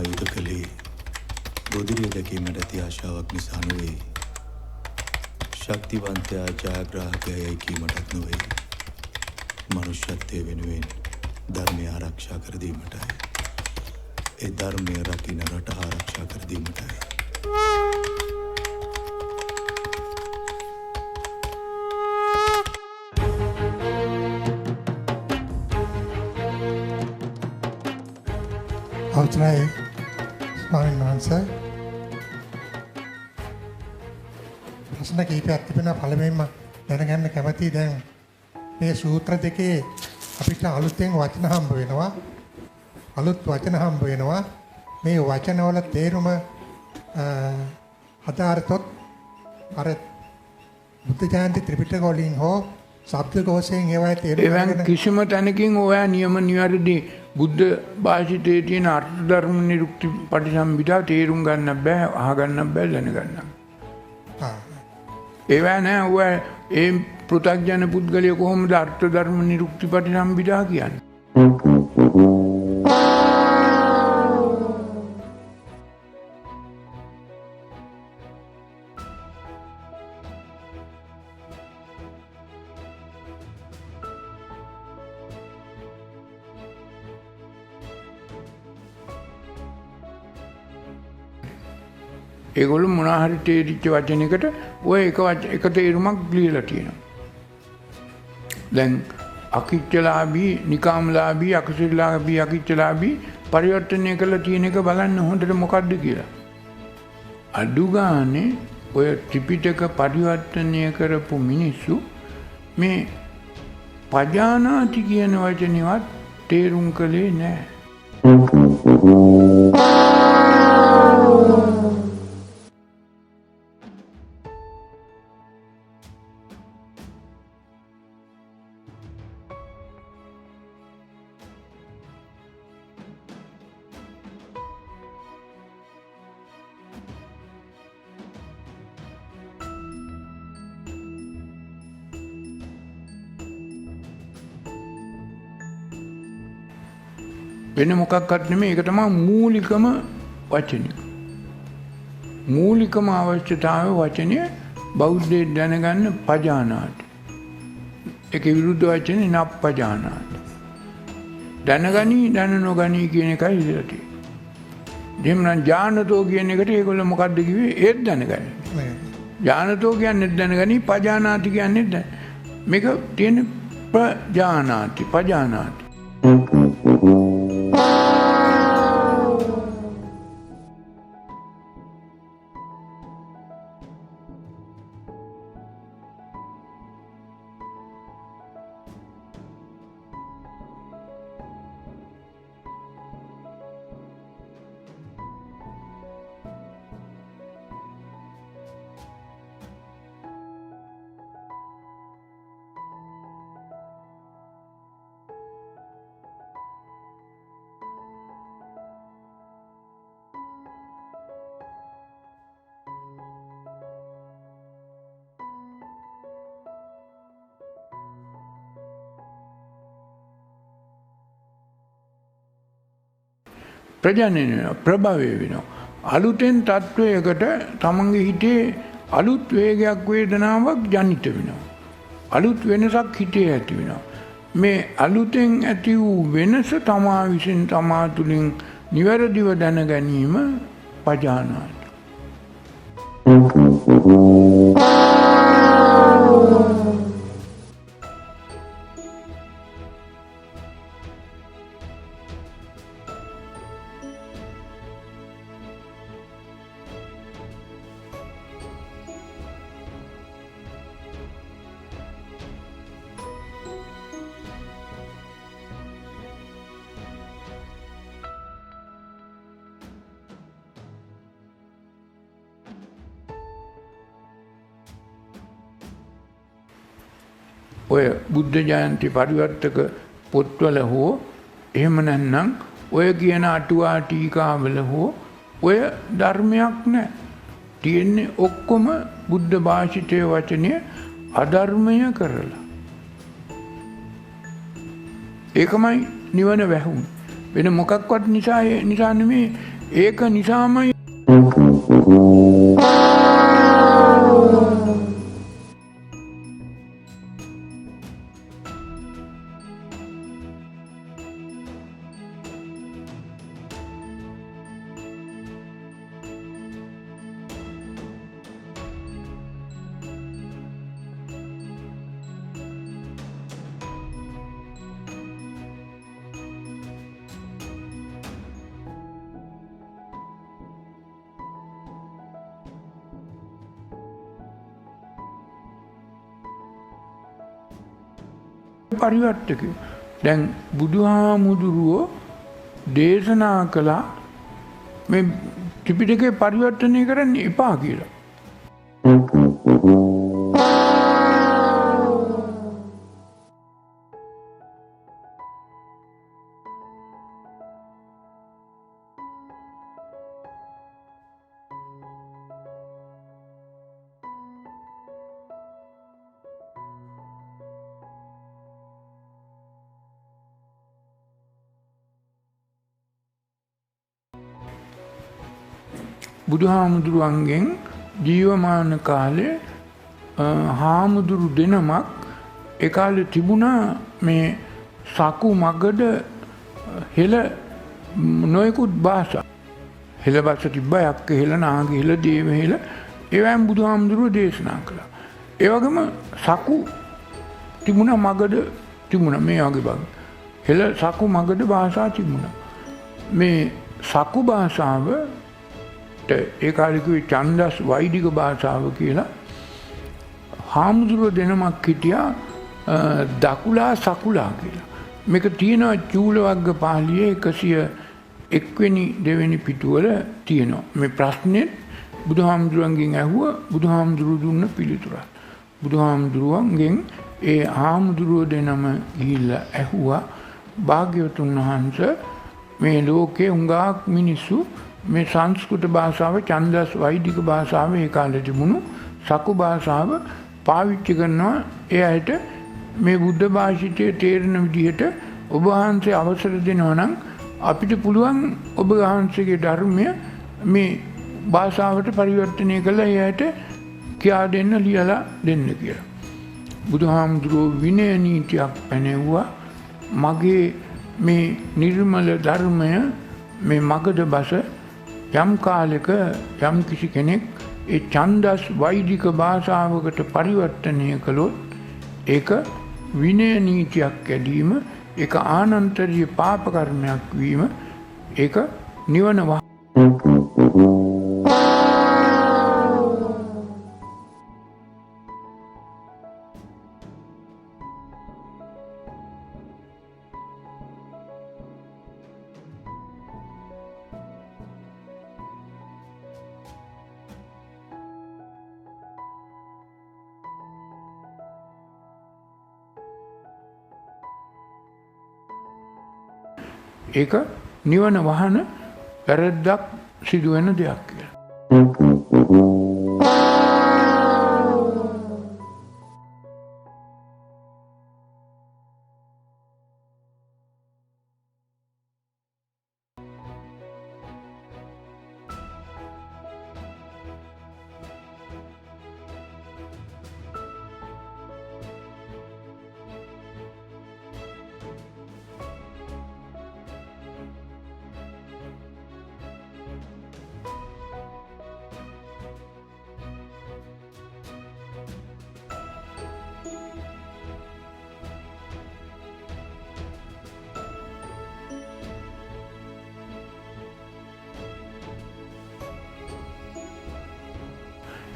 ආයුධ කළේ බුදුරිය දැකීමට ඇති ආශාවක් නිසා නොවේ. ශක්තිවන්තයා ජයග්‍රාහකයයි කීමටත් නොවේ. මනුෂ්‍යත්වය වෙනුවෙන් ධර්මය ආරක්ෂා කර දීමටයි. ඒ ධර්මය රකින්න රට ආරක්ෂා කර දීමටයි. අවසරයි ස්වාමීන් වහන්සේ. ප්‍රශ්න කිහිපයක් තිබෙනවා. පළමුවෙන්ම දැනගන්න කැමතියි දැන් මේ සූත්‍ර දෙකේ අපිට අලුතෙන් වචන හම්බ වෙනවා. අලුත් වචන හම්බ වෙනවා. මේ වචනවල තේරුම අදාරතොත් අර බුද්ධ ජයන්ති ත්‍රිපිටක වලින් හෝ ශබ්දකෝෂයෙන් ඒවායේ තේරුම එවන් කිසිම තැනකින් ඔයා නියම නිවැරදි බුද්ධ භාෂිතයේ තියෙන අර්ථ ධර්ම නිරුක්ති පටිසම්භිදා තේරුම් ගන්න බෑ, අහගන්න බෑ, දැනගන්න. ඒවා නෑ. ඔය ඒ පෘථග්ජන පුද්ගලයා කොහොමද අර්ථ ධර්ම නිරුක්ති පටිසම්භිදා කියන්නේ? ඒගොල්ලෝ මොනවා හරි තේරිච්ච වචනයකට ඔය එක තේරුමක් ලියලා තියෙනවා. දැන් අකිච්චලාභී, නිකාමලාභී, අකුසලලාභී, අකිච්චලාභී පරිවර්තනය කරලා තියෙන එක බලන්න හොඳට මොකද්ද කියලා. අඩු ගානේ ඔය ත්‍රිපිටක පරිවර්තනය කරපු මිනිස්සු මේ පජානාති කියන වචනේවත් තේරුම් කළේ නැහැ. වෙන මොකක්වත් නෙමෙයි. ඒක තමයි මූලිකම වචනය. මූලිකම අවශ්‍යතාවය වචනය බෞද්ධය දැනගන්න පජානාති. ඒකේ විරුද්ධ වචනේ නප්පජානාති. දැනගනි දැන නොගනි කියන එකයි ඉඳලා තියෙන්නේ. දෙමනම් ඥානතෝ කියන එකට ඒගොල්ලෝ මොකද්ද කිව්වේ? ඒත් දැනගනි. ඥානතෝ කියන්නේ දැනගනි, පජානාති කියන්නේ මේක තියෙන ප්‍රජානාති, පජානාති. ප්‍රජනනය ප්‍රභවය වෙනවා. අලුතෙන් තත්වයකට තමන්ගේ හිතේ අලුත් වේගයක්, වේදනාවක් ජනිත වෙනවා. අලුත් වෙනසක් හිතේ ඇති වෙනවා. මේ අලුතෙන් ඇති වූ වෙනස තමා විසින් තමා තුළින් නිවැරදිව දැන ගැනීම පජානාති. ඔය බුද්ධ ජයන්ති පරිවර්තක පොත්වල හෝ එහෙම නැත්නම් ඔය කියන අටුවා ටීකාවල හෝ ඔය ධර්මයක් නැහැ. තියෙන්නේ ඔක්කොම බුද්ධ භාෂිතයේ වචනය අධර්මය කරලා. ඒකමයි නිවන වැහුනේ. වෙන මොකක්වත් නිසා නෙමෙයි ඒක නිසාමයි පරිවර්තකය. දැන් බුදුහාමුදුරුවෝ දේශනා කළා මේ ත්‍රිපිටකය පරිවර්තනය කරන්න එපා කියලා. බුදුහාමුදුරුවන්ගෙන් ජීවමාන කාලේ හාමුදුරු දෙනමක් ඒ කාලේ තිබුණා මේ සකු මගද හෙළ නොයෙකුත් භාෂා. හෙළ භාෂා තිබ්බා යක්ක හෙළ නාග හෙළ දේව හෙළ ඒවයින් බුදුහාමුදුරුවෝ දේශනා කළා. ඒ වගේම සකු තිබුණා මගද තිබුණා මේ වගේ බං. හෙළ සකු මගද භාෂා තිබුණා. මේ සකු භාෂාව ඒ කාලේ ඡන්දස් වෛදික භාෂාව කියලා හාමුදුරුවෝ දෙනමක් හිටියා දකුලා සකුලා කියලා. මේක තියෙනවා චූලවග්ග පාළියේ 101 වෙනි දෙවෙනි පිටුවල තියෙනවා. මේ ප්‍රශ්නේ බුදුහාමුදුරුවන්ගෙන් ඇහුවා බුදුහාමුදුරුවෝ දුන්න පිළිතුරක්. බුදුහාමුදුරුවන්ගෙන් ඒ හාමුදුරුවෝ දෙනම ගිහිල්ලා ඇහුවා භාග්‍යවතුන් වහන්සේ මේ ලෝකේ උඟාක් මිනිස්සු මේ සංස්කෘත භාෂාව ඡන්දස් වෛදික භාෂාව ඒ කාලේ තිබුණු සකු භාෂාව පාවිච්චි කරනවා. ඒ අයට මේ බුද්ධ භාෂිතයේ තේරෙන විදිහට ඔබ වහන්සේ අවසර දෙනවා නම් අපිට පුළුවන් ඔබ වහන්සේගේ ධර්මය මේ භාෂාවට පරිවර්තනය කළා ඒ අයට කියා දෙන්න ලියලා දෙන්න කියලා. බුදුහාමුදුරුවෝ විනය නීතියක් පැනෙවුවා. මගේ මේ නිර්මල ධර්මය මේ මගධ බස යම් කාලෙක යම් කිසි කෙනෙක් ඒ ඡන්දස් වෛදික භාෂාවකට පරිවර්තනය කළොත් ඒක විනය නීතියක් කැඩීම, ඒක ආනන්තරීය පාප කර්මයක් වීම, ඒක නිවන ඒක නිවන වහන වැරද්දක් සිදුවෙන දෙයක් කියලා.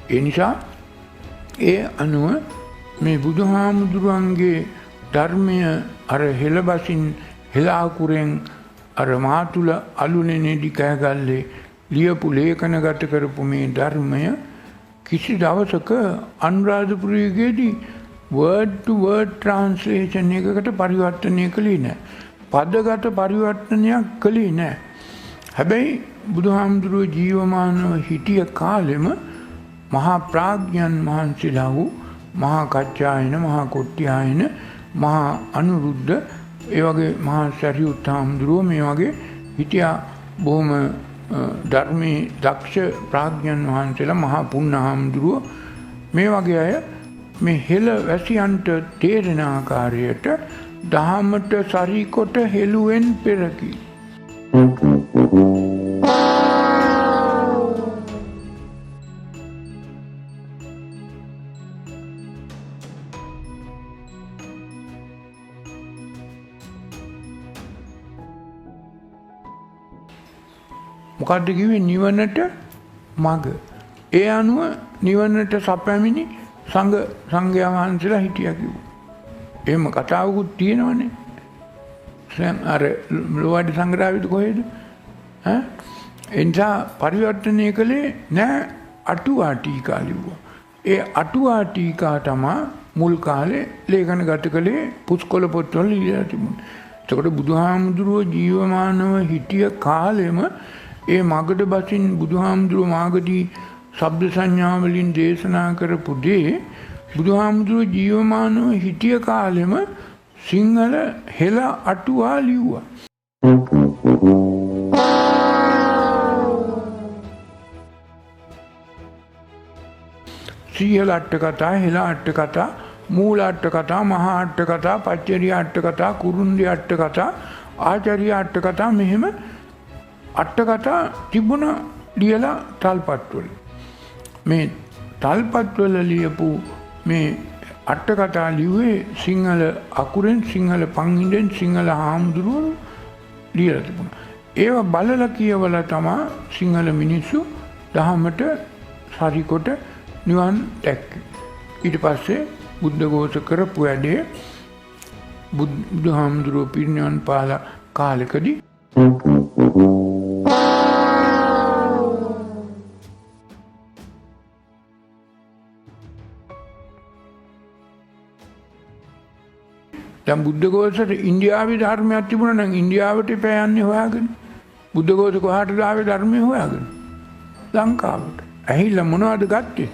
ඒ නිසා ඒ අනුව මේ බුදුහාමුදුරුවන්ගේ ධර්මය අර හෙළබසින් හෙළාකුරෙන් අර මාතුල අලුනෙනෙදි කෑගල්ලේ ලියපු ලේඛනගත කරපු මේ ධර්මය කිසි දවසක අනුරාධපුරයේදී word to word translation එකකට පරිවර්තනය කළේ නැහැ. පදගත පරිවර්තනයක් කළේ නැහැ. හැබැයි බුදුහාමුදුරුවෝ ජීවමානව හිටිය කාලෙම මහා ප්‍රඥාන් මහන්සිලා වූ මහා කච්චායන, මහා කොට්ටියායන, මහා අනුරුද්ධ, ඒ වගේ මහා සරියුත් හාමුදුරුවෝ මේ වගේ හිටියා බොහොම ධර්මයේ දක්ෂ ප්‍රඥාන් වහන්සේලා මහා පුණ්ණහාමුදුරුවෝ මේ වගේ අය මේ හෙළ වැසියන්ට තේරෙන ආකාරයට දහමට සරිකොට හෙළුවෙන් පෙරකි. මොකද්ද කිව්වේ? නිවනට මඟ. ඒ අනුව නිවනට සපැමිණි සංඝයා වහන්සේලා හිටියා කිව්වා. එහෙම කතාවකුත් තියෙනවනේ. අර ලෝවාඩි සංග්‍රහයේද කොහෙද? එනිසා පරිවර්තනය කළේ නෑ අටුවා ටීකා ලිව්වා. ඒ අටුවා ටීකා තමයි මුල් කාලේ ලේඛනගත කළේ පුස්කොළ පොත්වල ලියලා තිබුණේ. එතකොට බුදුහාමුදුරුවෝ ජීවමානව හිටිය කාලෙම ඒ මගට බසින් බුදුහාමුදුරුවෝ මාගදී ශබ්ද සංඥා වලින් දේශනා කරපු දේ බුදුහාමුදුරුවෝ ජීවමානව හිටිය කාලෙම සිංහල හෙළ අටුවා ලිව්වා. සීහල අට කතා, හෙළ අට කතා, මූල අට කතා, මහා අට කතා, පච්චරිය අට කතා, කුරුන්දි අට කතා, ආචාර්ය අට කතා, මෙහෙම අට කතා තිබුණ ලියලා තල්පත්වල. මේ තල්පත්වල ලියපු මේ අට කතා ලිව්වේ සිංහල අකුරෙන්, සිංහල පංහිඳෙන්, සිංහල හාමුදුරුවෝ ලියලා තිබුණා. ඒව බලලා කියවලා තමයි සිංහල මිනිස්සු දහමට සරිකොට නිවන් දැක්කේ. ඊට පස්සේ බුද්ධඝෝෂ කරපු වැඩේ බුදුහාමුදුරුවෝ පිරිනිවන් පාල කාලෙකදී දැන් බුද්ධඝෝෂයට ඉන්දියාවේ ධර්මයක් තිබුණා නම් ඉන්දියාවට පෑයන්නේ හොයාගෙන. බුද්ධඝෝෂ කොහාටද ආවේ ධර්මය හොයාගෙන? ලංකාවට. ඇහිලා මොනවද ගත්තේ?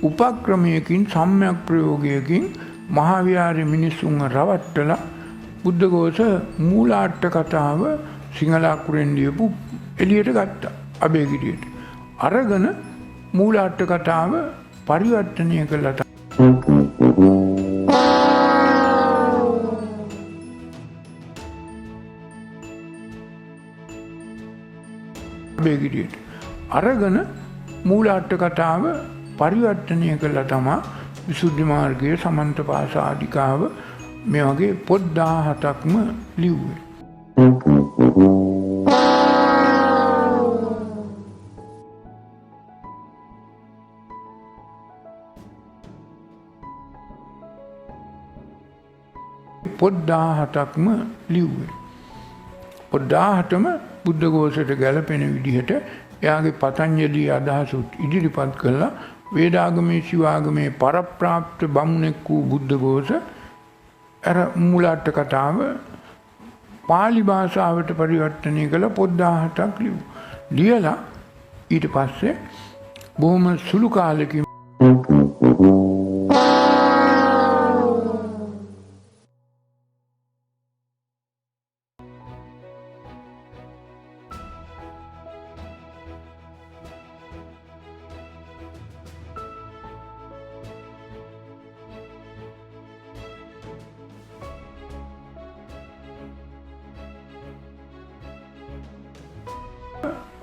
උපක්‍රමයකින්, සම්‍යක් ප්‍රයෝගයකින් මහා විහාරයේ මිනිස්සුන්ව රවට්ටලා බුද්ධඝෝෂ මූලාට්ට කතාව සිංහල අකුරෙන් ලියපු එළියට ගත්තා. අබේගිරියට. අරගෙන මූලාට්ට කතාව පරිවර්තනය කළා. අබේගිරියට. අරගෙන මූලාට්ට කතාව පරිවර්තනය කළා තමයි විසුද්ධි මාර්ගයේ සමන්තපාසාදිකාව මේ වගේ පොත් 17ක්ම ලිව්වේ. පොත් 17ක්ම ලිව්වේ. පොත් 17ම බුද්ධඝෝෂයට ගැලපෙන විදිහට එයාගේ පතංජලි අදහසුත් ඉදිරිපත් කළා. වේදාගමේ ශිවාගමේ පරප්‍රාප්ත බමුණෙක් වූ බුද්ධඝෝෂ අර මූලාට්ට කතාව පාලි භාෂාවට පරිවර්තනය කළ පොත් 17ක් ලියලා ඊට පස්සේ බොහොම සුළු කාලෙකින්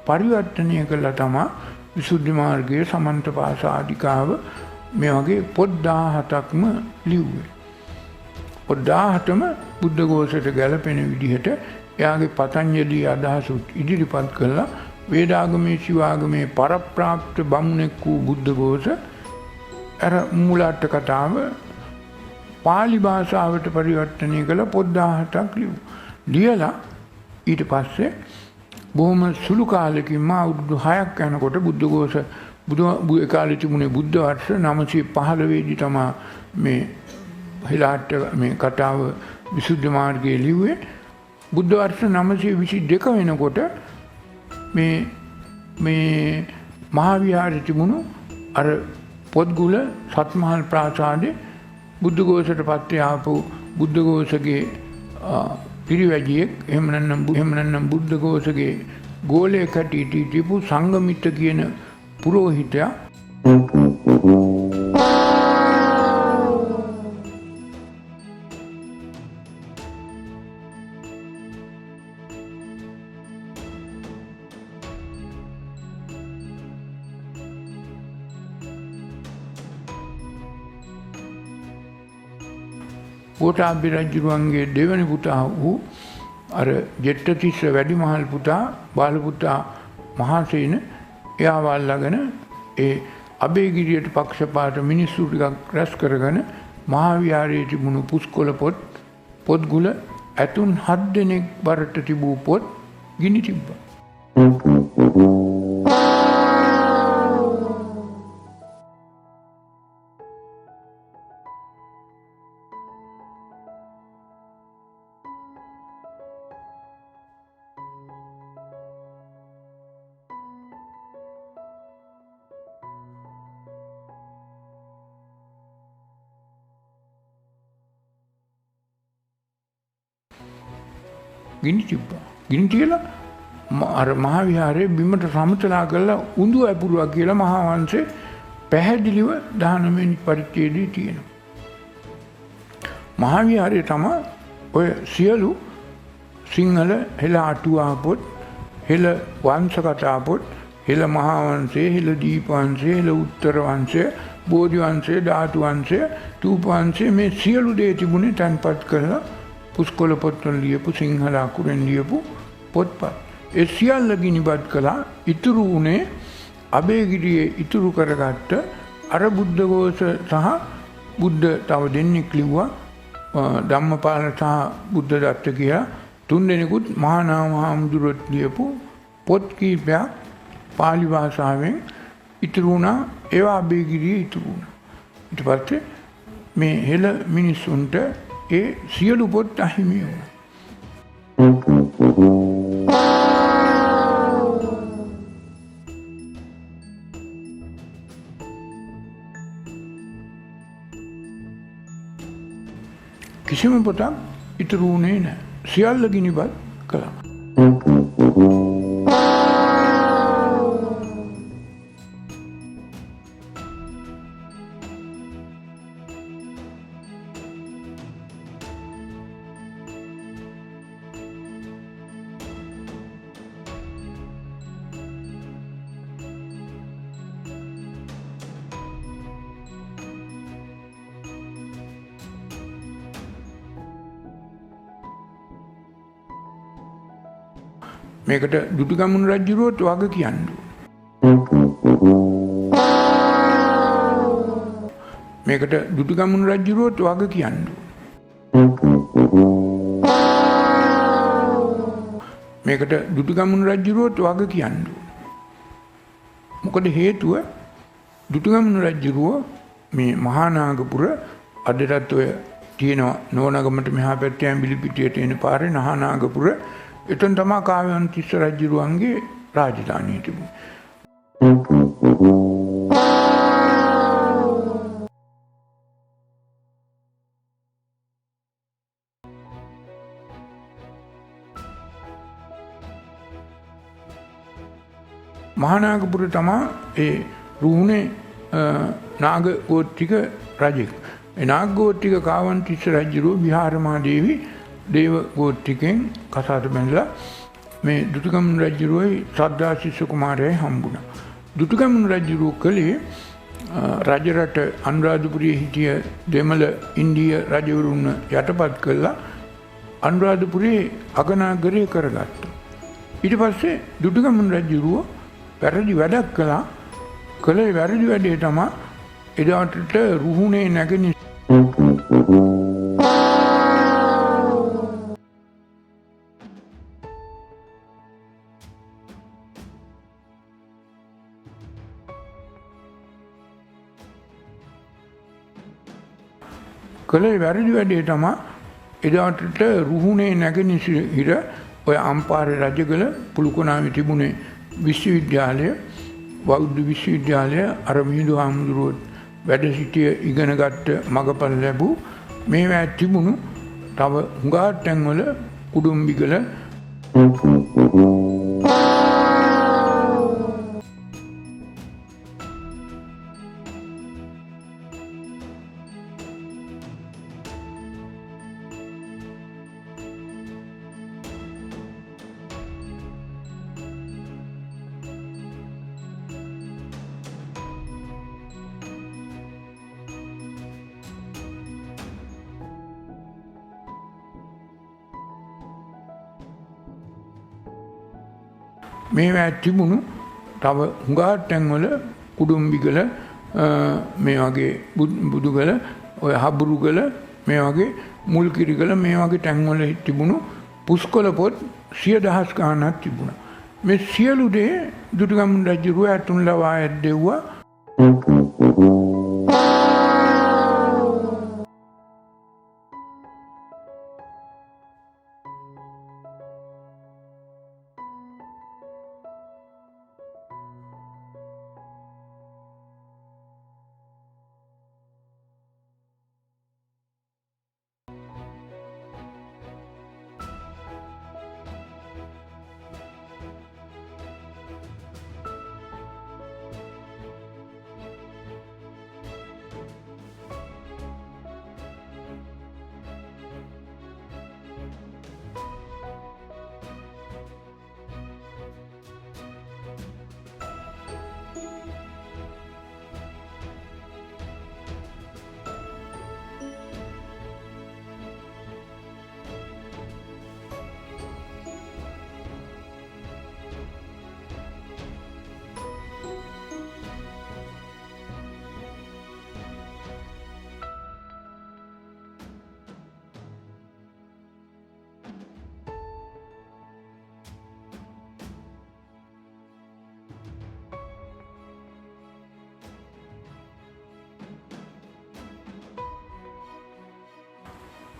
පරිවර්තනය කළා තමයි විසුද්ධි මාර්ගයේ සමන්තපාසාදිකාව මේ වගේ පොත් 17ක්ම ලිව්වේ. පොත් 17ම බුද්ධඝෝෂයට ගැලපෙන විදිහට එයාගේ පතංජලි අදහසුත් ඉදිරිපත් කළා. වේදාගමේ ශිවාගමේ පරප්‍රාප්ත බමුණෙක් වූ බුද්ධඝෝෂ අර මූලාට්ට කතාව පාලි භාෂාවට පරිවර්තනය කළ පොත් 17ක් ලියලා ඊට පස්සේ බොහොම සුළු කාලෙකින්ම අවුරුදු 6ක් යනකොට බුද්ධඝෝෂ ඒ කාලේ තිබුණේ බුද්ධ වර්ෂ 915 දී තමයි මේ හිලාට මේ කතාව විසුද්ධි මාර්ගයේ ලිව්වේ. බුද්ධ වර්ෂ 922 වෙනකොට මේ මහා විහාරයේ තිබුණු අර පොත්ගුල සත්මහල් ප්‍රාසාදයේ බුද්ධඝෝෂයට පත්ව ආපු බුද්ධඝෝෂගේ පිරිවැජියෙක් එහෙම නැත්නම් බුද්ධඝෝෂගේ ගෝලයක් හැටියට හිටපු සංගමිත්ත කියන පුරෝහිතයා ගෝඨාභය රජුගේ දෙවැනි පුතා වූ අර ජෙට්ටතිස්ස වැඩිමහල් පුතා බාල පුතා මහසේන එයාව අල්ලගෙන ඒ අබේගිරියට පක්ෂපාත මිනිස්සු ටිකක් රැස් කරගෙන මහා විහාරයේ තිබුණු පුස්කොළ පොත්ගුල ඇතුන් 7 දෙනෙක් බරට තිබූ පොත් ගිනි තිබ්බා. ගිනි තිබ්බා. ගිනි තියලා අර මහා විහාරයේ බිමට සමතලා කරලා උඳු ඇපුරුවා කියලා මහා වංශේ පැහැදිලිව 19 වෙනි පරිච්ඡේදයේ තියෙනවා. මහා විහාරයේ තමයි ඔය සියලු සිංහල හෙළ අටුවා පොත්, හෙළ වංශ කතා පොත්, හෙළ මහා වංශය, හෙළ දීප වංශය, හෙළ උත්තර වංශය, බෝධි වංශය, ධාතු වංශය, තූප වංශය මේ සියලු දේ තිබුණේ තැන්පත් කරලා පුස්කොළ පොත්වල ලියපු සිංහල අකුරෙන් ලියපු පොත්පත්. ඒ සියල්ල ගිනිබත් කළා. ඉතුරු උනේ අබේගිරියේ ඉතුරු කරගත්ත අර බුද්ධඝෝෂ සහ බුද්ධ තව දෙන්නෙක් ලිව්වා ධම්මපාල සහ බුද්ධදත්ත කියලා තුන් දෙනෙකුත් මහා නාම හාමුදුරුවෝ ලියපු පොත් කීපයක් පාලි භාෂාවෙන් ඉතුරු වුණා. ඒවා අබේගිරියේ ඉතුරු වුණා. ඊට පස්සේ මේ හෙළ මිනිස්සුන්ට ඒ සියලු පොත් අහිමි වුණා. කිසිම පොතක් ඉතුරු වුණේ නැහැ. සියල්ල ගිනිබත් කළා. මේකට දුටුගැමුණු රජුරුවත් වග කියන්නේ. මේකට දුටුගැමුණු රජුරුවත් වග කියන්නේ. මේකට දුටුගැමුණු රජුරුවත් වග කියන්නේ. මොකද හේතුව දුටුගැමුණු රජුරුව මේ මහා නාගපුර අදටත් ඔය තියෙනවා නෝනගමට මෙහා පැත්තේ ඇඹිලිපිටියට එන පාරේ මහා නාගපුර එතන තමයි කාව්‍යවන්තිස්ස රජුරුවන්ගේ රාජධානිය තිබුණේ. මහානාගපුර තමයි ඒ රුහුණේ නාග ගෝත්‍රික රජෙක්. ඒ නාග ගෝත්‍රික කාව්‍යවන්තිස්ස රජුරුව විහාරමා දේවි දේව ගෝත්‍රිකෙන් කසාද බැඳලා මේ දුටුගැමුණු රජුරුවයි සද්ධාශිෂ්‍ය කුමාරයයි හම්බුණා. දුටුගැමුණු රජුරුව කලේ රජරට අනුරාධපුරයේ හිටිය දෙමළ ඉන්දිය රජවරුන් යටපත් කළා අනුරාධපුරයේ අගනාගරය කරගත්තා. ඊට පස්සේ දුටුගැමුණු රජුරුව වැරදි වැඩක් කළා. කලේ වැරදි වැඩේ තමයි එදාට රුහුණේ නැගෙන කලේ වැරදි වැඩේ තමයි එදාට රුහුණේ නැගෙනහිර ඔය අම්පාරේ රජගල පුලුකනාවේ තිබුණේ විශ්වවිද්‍යාලය බෞද්ධ විශ්වවිද්‍යාලය අර මිහිඳු හාමුදුරුවෝ වැඩ සිටිය ඉගෙනගත්ත මගපල් ලැබූ මේවා තිබුණු තව හුඟා තැන්වල කුඩුම්බිගල මේවා තිබුණු තව හුඟා තැන්වල කුඩුම්බිගල මේ වගේ බුදුගල ඔය හබුරුගල මේ වගේ මුල්කිරිගල මේ වගේ තැන්වල තිබුණු පුස්කොළ පොත් 100,000 ගණනක් තිබුණා. මේ සියලු දේ දුටුගැමුණු රජුගේ අතුන් ලවා ඇද්දෙව්වා.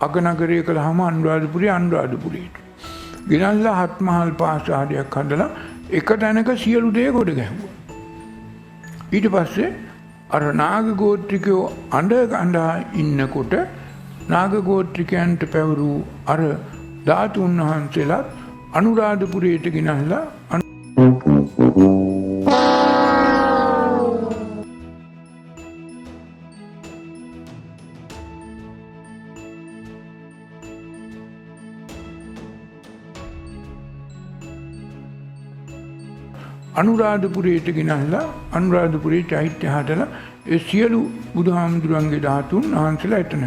අගනගරය කළාම අනුරාධපුරයට ගෙනල්ලා හත්මහල් පාසාදයක් හදලා එක තැනක සියලු දේ ගොඩ ගැහුවා. ඊට පස්සේ අර නාග ගෝත්‍රිකයෝ අඬ ඉන්නකොට නාග ගෝත්‍රිකයන්ට පැවරු අර ධාතුන් වහන්සේලාත් අනුරාධපුරයට ගෙනල්ලා අනුරාධපුරයට ගෙනල්ලා අනුරාධපුරයේ චෛත්‍ය හදලා ඒ සියලු බුදුහාමුදුරන්ගේ ධාතුන් වහන්සේලා එතන.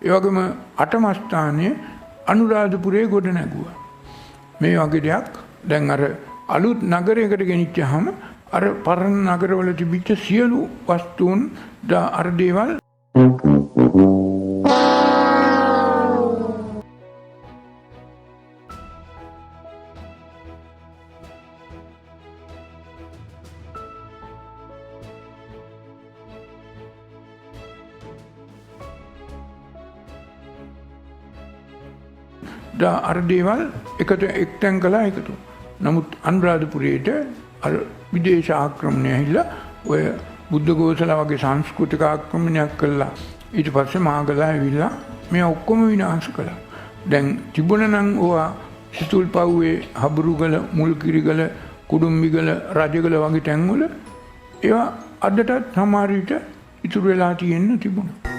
ඒ වගේම අටම ස්ථානයේ අනුරාධපුරයේ ගොඩ නැගුවා. මේ වගේ දෙයක් දැන් අර අලුත් නගරයකට ගෙනිච්චාම අර පරණ නගරවල තිබිච්ච සියලු වස්තුන් අර දේවල් අර දේවල් එක්තැන් කළා එකතු. නමුත් අනුරාධපුරයට අර විදේශ ආක්‍රමණය ඇහිලා ඔය බුද්ධඝෝෂලා වගේ සංස්කෘතික ආක්‍රමණයක් කළා. ඊට පස්සේ මාගලා ඇවිල්ලා මේ ඔක්කොම විනාශ කළා. දැන් තිබුණ නම් ඕවා සිතුල්පව්වේ හබුරුගල, මුල්කිරිගල, කුඩුම්බිගල, රජගල වගේ තැන්වල ඒවා අදටත් සමහර විට ඉතුරු වෙලා තියෙන්න තිබුණා.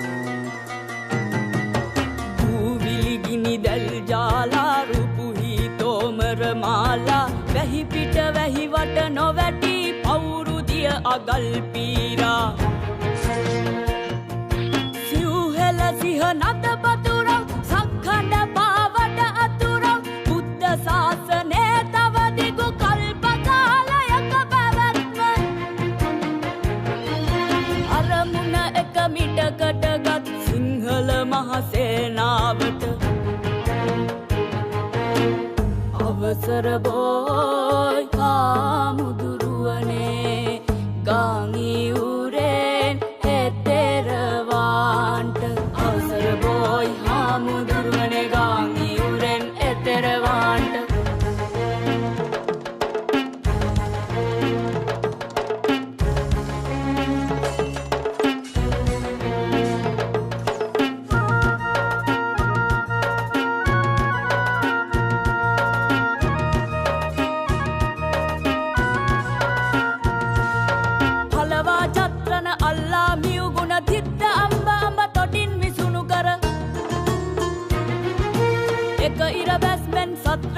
ජාලා රුපුහි තෝමර මාලා වැහි පිට වැහි වට නොවැටි පවුරුදිය අගල් පීරා සිව්හෙල සිහ නද පතුරම් සක්කඩ පාවට අතුරම් බුද්ධ ශාසනය තව දිගු කල්ප කාලයක පැවැත්ම අරමුණ එක මිටකට ගත් සිංහල මහසේනාවට අවසර බෝයි හාමුදුරුවනේ ගාංගියුරෙන් එතරවාන්ට අවසර බෝයි හාමුදුරුවනේ ගාංගියුරෙන් එතරවාන්ට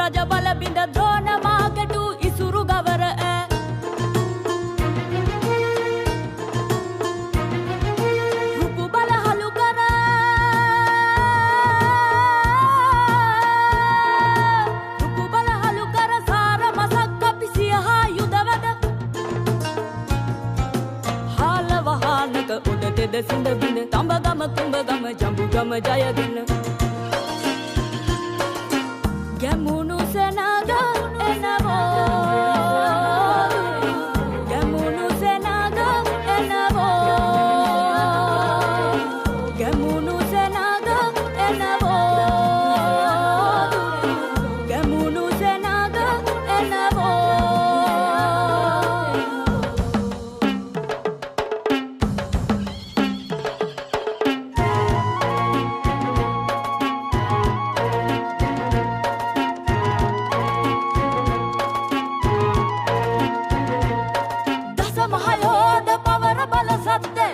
රජ බල බිඳ ද්‍රෝණ මාගටු ඉසුරු ගවර රුපු බල හලු කර රුපු බල හලු කර සාර මසක් අපි සියහා යුදවද හාල වහානක උඩටද සිඳ බිඳ තඹගම කුඹගම ජඹුගම ජයගෙන ගැමුණු සනග එනවෝ ගැමුණු සනග එනවෝ ගැමුණු සනග එනවෝ ගැමුණු සනග එනවෝ මහයෝධ පවර බල සත්‍ය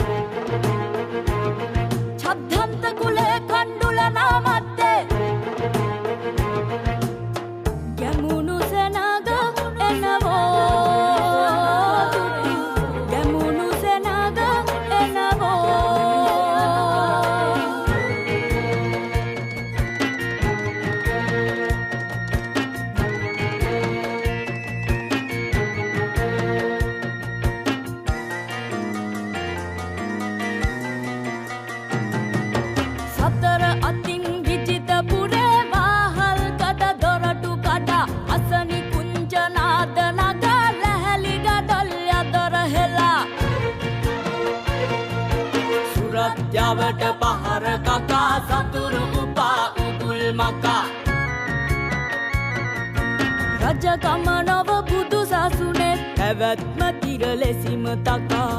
ඡද්දන්ත කුලේ කණ්ඩුල නාමත්තේ ගැමුණු සනග එනවෝ ගැමුණු සනග එනවෝ සතර අතින් විජිත පුරේ වාහල් කඩ දොරටු කඩ අසනි කුංජ නාද නග ලැහැලි ගඩොල් යදර හෙලා සුරත්යවට පහර කකා සතුරු උපා උගුල් මකා රජකම නොව බුදු සසුනේ පැවැත්ම තිර ලෙසිම තකා